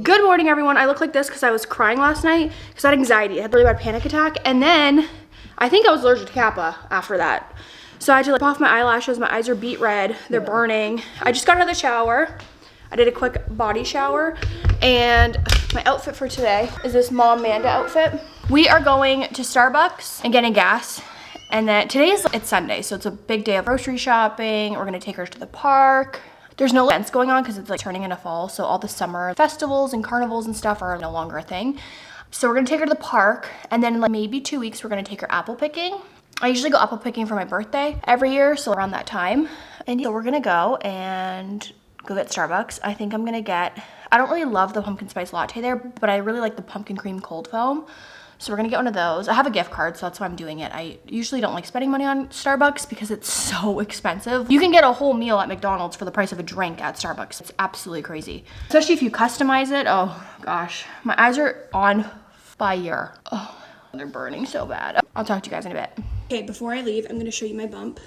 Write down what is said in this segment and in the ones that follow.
Good morning, everyone. I look like this because I was crying last night because I had anxiety. I had a really bad panic attack, and then I think I was allergic to Kappa after that. So I had to like off my eyelashes. My eyes are beet red. They're burning. I just got out of the shower. I did a quick body shower, and my outfit for today is this Mom Manda outfit. We are going to Starbucks and getting gas. And then it's Sunday, so it's a big day of grocery shopping. We're gonna take her to the park. There's no events going on because it's like turning into fall, so all the summer festivals and carnivals and stuff are no longer a thing. So we're gonna take her to the park, and then in like maybe 2 weeks, we're gonna take her apple picking. I usually go apple picking for my birthday every year, so around that time. And so we're gonna go and go get Starbucks. I think I'm gonna get, I don't really love the pumpkin spice latte there, but I really like the pumpkin cream cold foam. So we're gonna get one of those. I have a gift card, so that's why I'm doing it. I usually don't like spending money on Starbucks because it's so expensive. You can get a whole meal at McDonald's for the price of a drink at Starbucks. It's absolutely crazy. Especially if you customize it. Oh gosh, my eyes are on fire. Oh, they're burning so bad. I'll talk to you guys in a bit. Okay, before I leave, I'm gonna show you my bump.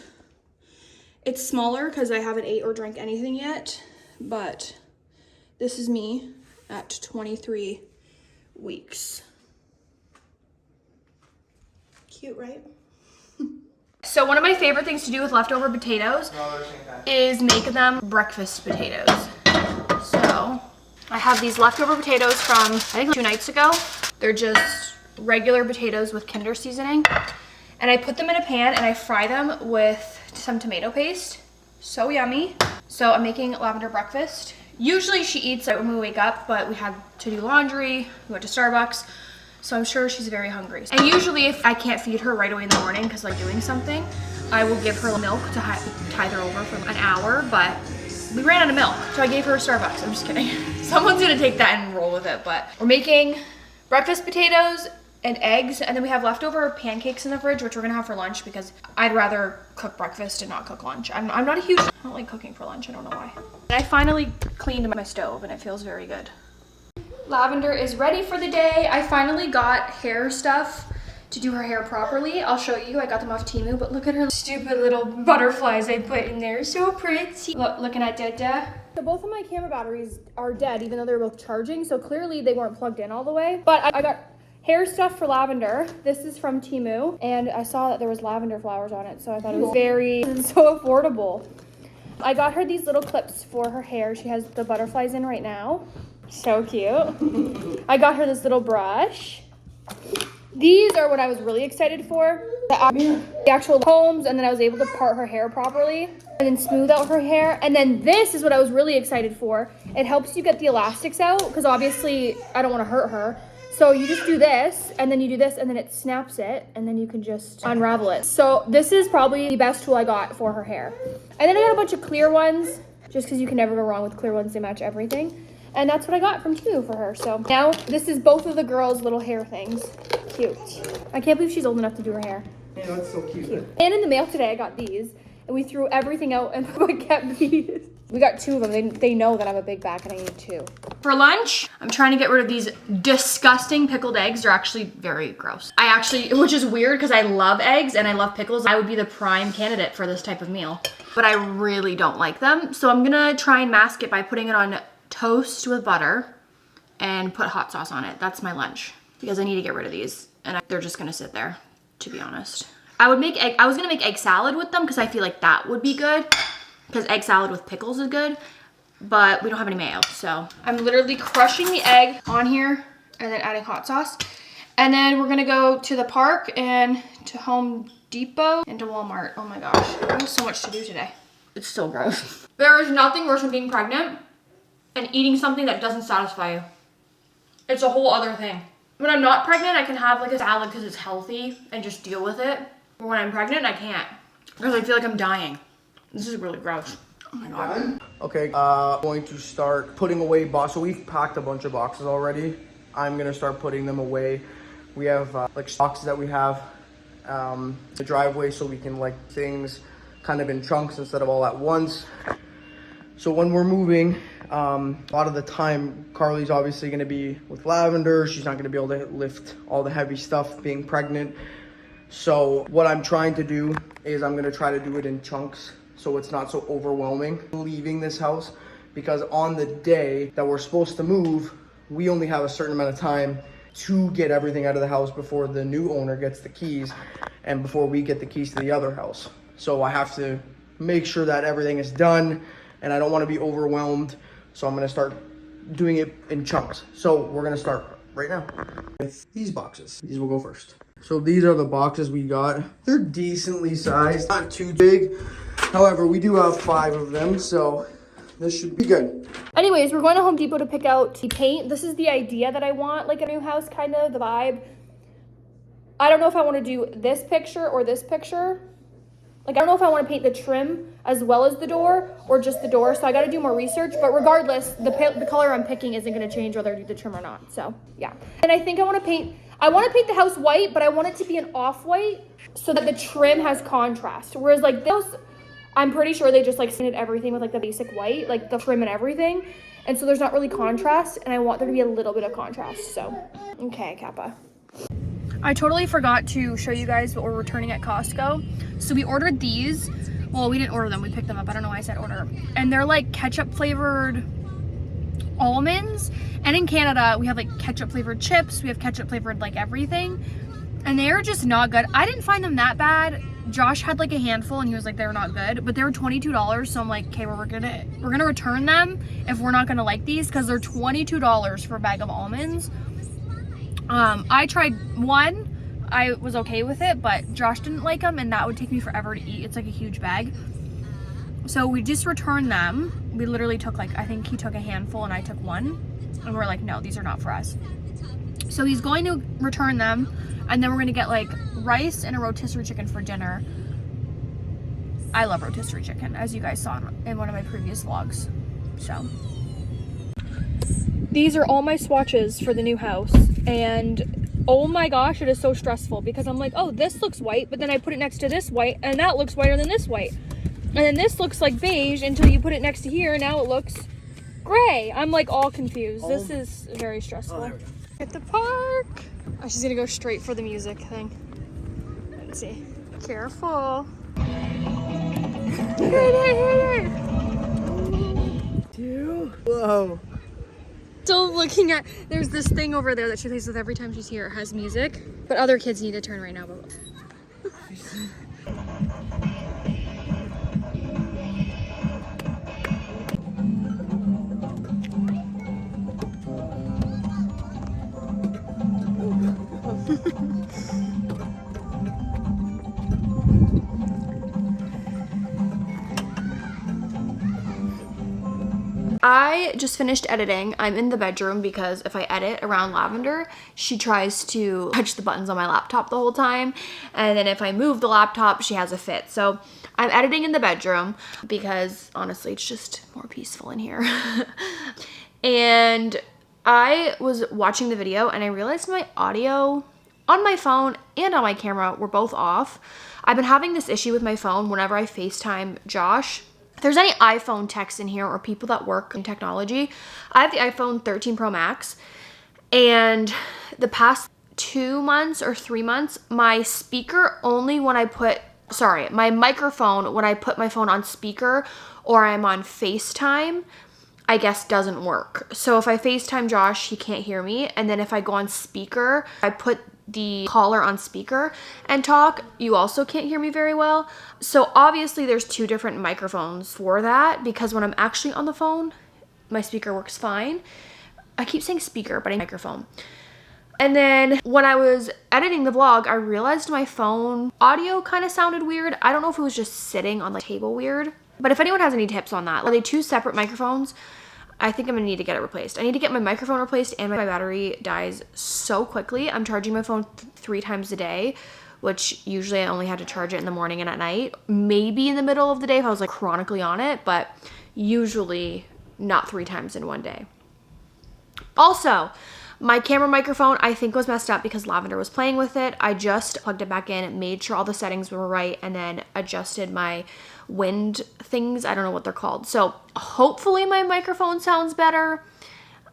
It's smaller because I haven't ate or drank anything yet, but this is me at 23 weeks. Cute, right? So one of my favorite things to do with leftover potatoes is make them breakfast potatoes. So I have these leftover potatoes from, I think 2 nights ago. They're just regular potatoes with Kinder seasoning. And I put them in a pan and I fry them with some tomato paste. So yummy. So I'm making Lavender breakfast. Usually she eats it when we wake up, but we had to do laundry, we went to Starbucks. So I'm sure she's very hungry. And usually if I can't feed her right away in the morning because I'm doing something, I will give her milk to tide her over for an hour, but we ran out of milk, so I gave her a Starbucks. I'm just kidding. Someone's gonna take that and roll with it, but we're making breakfast potatoes and eggs, and then we have leftover pancakes in the fridge, which we're gonna have for lunch because I'd rather cook breakfast and not cook lunch. I'm not a huge, I don't like cooking for lunch, I don't know why. And I finally cleaned my stove and it feels very good. Lavender is ready for the day. I finally got hair stuff to do her hair properly. I'll show you. I got them off Temu, but look at her stupid little butterflies I put in there. So pretty. Look, looking at Dada. So both of my camera batteries are dead, even though they're both charging. So clearly they weren't plugged in all the way. But I got hair stuff for Lavender. This is from Temu, and I saw that there was lavender flowers on it, so I thought it was so affordable. I got her these little clips for her hair. She has the butterflies in right now. So cute. I got her this little brush. These are what I was really excited for. The actual combs, and then I was able to part her hair properly and then smooth out her hair. And then this is what I was really excited for. It helps you get the elastics out because obviously I don't want to hurt her. So you just do this, and then you do this, and then it snaps it, and then you can just unravel it. So this is probably the best tool I got for her hair. And then I got a bunch of clear ones, just because you can never go wrong with clear ones. They match everything. And that's what I got from Temu for her. So now this is both of the girls' little hair things. Cute. I can't believe she's old enough to do her hair. Yeah, that's so cute. And in the mail today, I got these. And we threw everything out and I kept these. We got 2 of them. They know that I have a big back and I need 2. For lunch, I'm trying to get rid of these disgusting pickled eggs. They're actually very gross. Which is weird because I love eggs and I love pickles. I would be the prime candidate for this type of meal. But I really don't like them. So I'm gonna try and mask it by putting it on toast with butter and put hot sauce on it. That's my lunch because I need to get rid of these and they're just gonna sit there, to be honest. I was gonna make egg salad with them because I feel like that would be good because egg salad with pickles is good, but we don't have any mayo. So I'm literally crushing the egg on here and then adding hot sauce. And then we're gonna go to the park and to Home Depot and to Walmart. Oh my gosh, there's so much to do today. It's so gross. There is nothing worse than being pregnant and eating something that doesn't satisfy you. It's a whole other thing. When I'm not pregnant, I can have like a salad because it's healthy and just deal with it. But when I'm pregnant, I can't because I feel like I'm dying. This is really gross. Oh my God. Okay, going to start putting away boxes. So we've packed a bunch of boxes already. I'm gonna start putting them away. We have like boxes that we have the driveway so we can like things kind of in chunks instead of all at once. So when we're moving, a lot of the time, Karlee's obviously going to be with Lavender. She's not going to be able to lift all the heavy stuff being pregnant. So what I'm trying to do is I'm going to try to do it in chunks so it's not so overwhelming leaving this house, because on the day that we're supposed to move, we only have a certain amount of time to get everything out of the house before the new owner gets the keys and before we get the keys to the other house. So I have to make sure that everything is done, and I don't want to be overwhelmed. So I'm going to start doing it in chunks. So we're going to start right now with these boxes. These will go first. So these are the boxes we got. They're decently sized, not too big. However, we do have 5 of them, so this should be good. Anyways, we're going to Home Depot to pick out the paint. This is the idea that I want, like a new house, kind of, the vibe. I don't know if I want to do this picture or this picture. Like, I don't know if I want to paint the trim as well as the door or just the door. So I got to do more research. But regardless, the color I'm picking isn't going to change whether I do the trim or not. So, yeah. And I think I want to paint the house white, but I want it to be an off-white so that the trim has contrast. Whereas, like, this, I'm pretty sure they just, like, painted everything with, like, the basic white, like, the trim and everything. And so there's not really contrast. And I want there to be a little bit of contrast. So, okay, Kappa. I totally forgot to show you guys what we're returning at Costco. So we ordered these. Well, we didn't order them. We picked them up. I don't know why I said order. And they're like ketchup flavored almonds. And in Canada, we have like ketchup flavored chips. We have ketchup flavored like everything. And they are just not good. I didn't find them that bad. Josh had like a handful and he was like, they're not good. But they were $22. So I'm like, okay, well, we're gonna return them if we're not gonna like these, because they're $22 for a bag of almonds. I tried one, I was okay with it, but Josh didn't like them and that would take me forever to eat. It's like a huge bag. So we just returned them. We literally took like, I think he took a handful and I took one. And we're like, no, these are not for us. So he's going to return them, and then we're gonna get like rice and a rotisserie chicken for dinner. I love rotisserie chicken, as you guys saw in one of my previous vlogs. So these are all my swatches for the new house, and oh my gosh, it is so stressful because I'm like, oh, this looks white, but then I put it next to this white and that looks whiter than this white, and then this looks like beige until you put it next to here, and now it looks gray. I'm like all confused. This is very stressful. At the park. Oh, she's gonna go straight for the music thing. Let's see. Careful. Hit it. Whoa. Still looking at, there's this thing over there that she plays with every time she's here. It has music, but other kids need to turn right now. But I just finished editing. I'm in the bedroom because if I edit around Lavender, she tries to touch the buttons on my laptop the whole time. And then if I move the laptop, she has a fit. So I'm editing in the bedroom because honestly, it's just more peaceful in here. And I was watching the video and I realized my audio on my phone and on my camera were both off. I've been having this issue with my phone whenever I FaceTime Josh. If there's any iPhone techs in here or people that work in technology, I have the iPhone 13 Pro Max, and the past 2 months or 3 months, my speaker only when I put, my microphone when I put my phone on speaker or I'm on FaceTime, I guess doesn't work. So if I FaceTime Josh, he can't hear me. And then if I go on speaker, I put the caller on speaker and talk, you also can't hear me very well. So obviously there's 2 different microphones for that, because when I'm actually on the phone, my speaker works fine. I keep saying speaker, but I mean microphone. And then when I was editing the vlog, I realized my phone audio kind of sounded weird. I don't know if it was just sitting on the table weird, but if anyone has any tips on that, are they 2 separate microphones? I think I'm gonna need to get it replaced. I need to get my microphone replaced, and my battery dies so quickly. I'm charging my phone 3 times a day, which usually I only had to charge it in the morning and at night. Maybe in the middle of the day if I was like chronically on it, but usually not 3 times in one day. Also, my camera microphone I think was messed up because Lavender was playing with it. I just plugged it back in, made sure all the settings were right, and then adjusted my wind things. I don't know what they're called. So hopefully my microphone sounds better.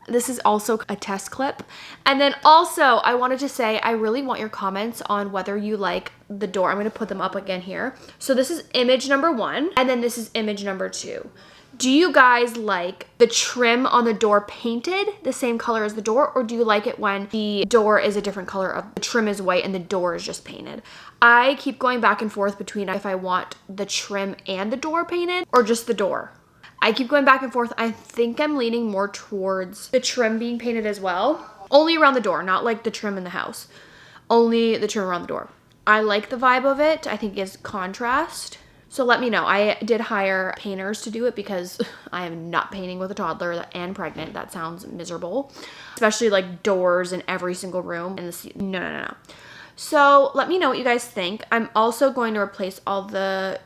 This is also a test clip. And then also I wanted to say, I really want your comments on whether you like the door. I'm going to put them up again here. So this is image number 1, and then this is image number 2. Do you guys like the trim on the door painted the same color as the door, or do you like it when the door is a different color, of the trim is white and the door is just painted? I keep going back and forth between if I want the trim and the door painted or just the door. I keep going back and forth. I think I'm leaning more towards the trim being painted as well. Only around the door, not like the trim in the house. Only the trim around the door. I like the vibe of it. I think it's contrast. So let me know. I did hire painters to do it because I am not painting with a toddler and pregnant. That sounds miserable. Especially like doors in every single room. No. So let me know what you guys think. I'm also going to replace all the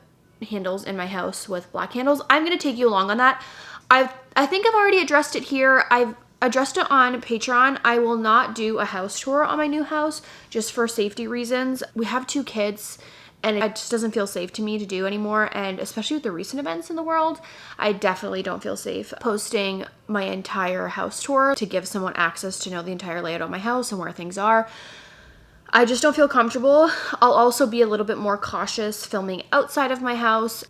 handles in my house with black handles. I'm going to take you along on that. I think I've already addressed it here. I've addressed it on Patreon. I will not do a house tour on my new house just for safety reasons. We have 2 kids and it just doesn't feel safe to me to do anymore. And especially with the recent events in the world, I definitely don't feel safe posting my entire house tour to give someone access to know the entire layout of my house and where things are. I just don't feel comfortable. I'll also be a little bit more cautious filming outside of my house.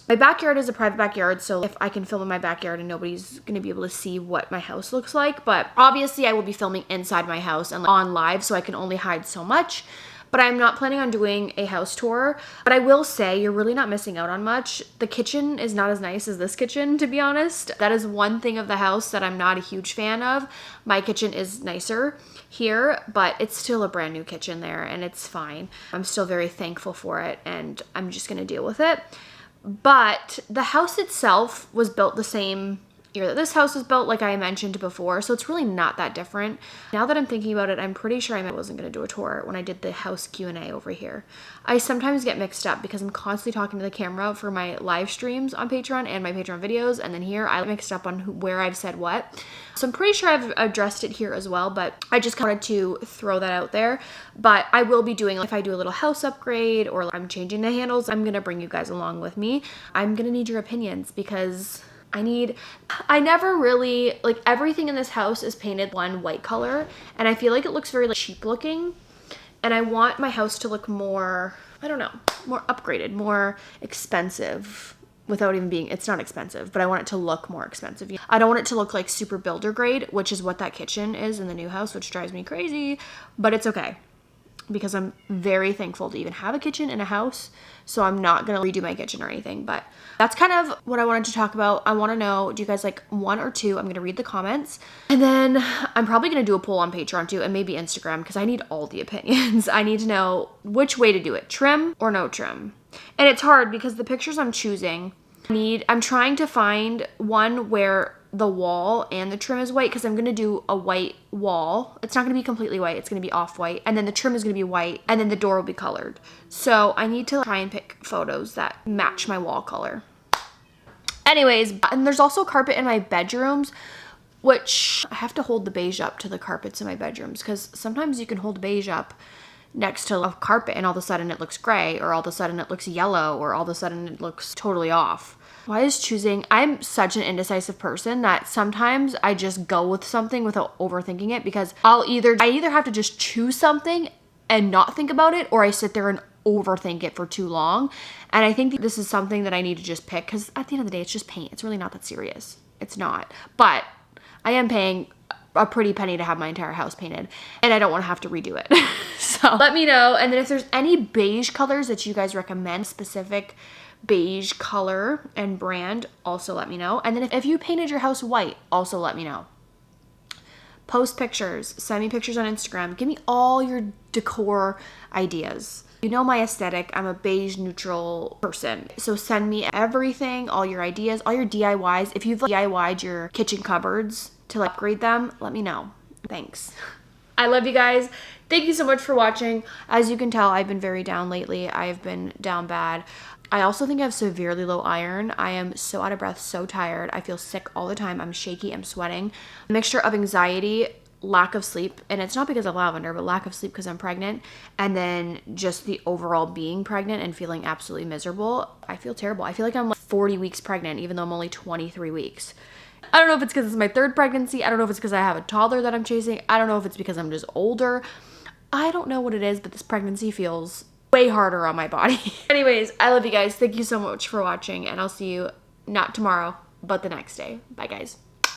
My backyard is a private backyard, so if I can film in my backyard and nobody's gonna be able to see what my house looks like, but obviously I will be filming inside my house and on live, so I can only hide so much. But I'm not planning on doing a house tour. But I will say you're really not missing out on much. The kitchen is not as nice as this kitchen, to be honest. That is one thing of the house that I'm not a huge fan of. My kitchen is nicer here, but it's still a brand new kitchen there and it's fine. I'm still very thankful for it and I'm just gonna deal with it. But the house itself was built the same year that this house was built, like I mentioned before, so it's really not that different. Now that I'm thinking about it, I'm pretty sure I wasn't going to do a tour when I did the house Q&A over here. I sometimes get mixed up because I'm constantly talking to the camera for my live streams on Patreon and my Patreon videos, and then here I mixed up on where I've said what. So I'm pretty sure I've addressed it here as well, but I just wanted to throw that out there. But I will be doing, if I do a little house upgrade or I'm changing the handles, I'm going to bring you guys along with me. I'm going to need your opinions because I never really, like, everything in this house is painted one white color and I feel like it looks very like cheap looking, and I want my house to look more, I don't know, more upgraded, more expensive without even being, it's not expensive, but I want it to look more expensive. I don't want it to look like super builder grade, which is what that kitchen is in the new house, which drives me crazy, but it's okay because I'm very thankful to even have a kitchen in a house. So I'm not going to redo my kitchen or anything, but that's kind of what I wanted to talk about. I want to know, do you guys like 1 or 2? I'm going to read the comments and then I'm probably going to do a poll on Patreon too, and maybe Instagram, because I need all the opinions. I need to know which way to do it, trim or no trim. And it's hard because the pictures I'm choosing, I'm trying to find one where the wall and the trim is white, because I'm going to do a white wall. It's not going to be completely white. It's going to be off-white. And then the trim is going to be white. And then the door will be colored. So I need to try and pick photos that match my wall color. Anyways, and there's also carpet in my bedrooms, which I have to hold the beige up to the carpets in my bedrooms, because sometimes you can hold beige up next to a carpet and all of a sudden it looks gray, or all of a sudden it looks yellow, or all of a sudden it looks totally off. Why is choosing? I'm such an indecisive person that sometimes I just go with something without overthinking it, because I either have to just choose something and not think about it, or I sit there and overthink it for too long. And I think this is something that I need to just pick, because at the end of the day, it's just paint. It's really not that serious. It's not. But I am paying a pretty penny to have my entire house painted, and I don't want to have to redo it. So let me know. And then if there's any beige colors that you guys recommend, specific beige color and brand, also let me know. And then if you painted your house white, also let me know. Post pictures, send me pictures on Instagram. Give me all your decor ideas. You know my aesthetic. I'm a beige neutral person. So send me everything, all your ideas, all your DIYs. If you've DIY'd your kitchen cupboards to upgrade them, let me know. Thanks. I love you guys. Thank you so much for watching. As you can tell, I've been very down lately. I've been down bad. I also think I have severely low iron. I am so out of breath, so tired. I feel sick all the time. I'm shaky, I'm sweating. A mixture of anxiety, lack of sleep, and it's not because of lavender, but lack of sleep because I'm pregnant, and then just the overall being pregnant and feeling absolutely miserable. I feel terrible. I feel like I'm like 40 weeks pregnant, even though I'm only 23 weeks. I don't know if it's because it's my 3rd pregnancy. I don't know if it's because I have a toddler that I'm chasing. I don't know if it's because I'm just older. I don't know what it is, but this pregnancy feels way harder on my body. Anyways, I love you guys. Thank you so much for watching, and I'll see you not tomorrow, but the next day. Bye guys.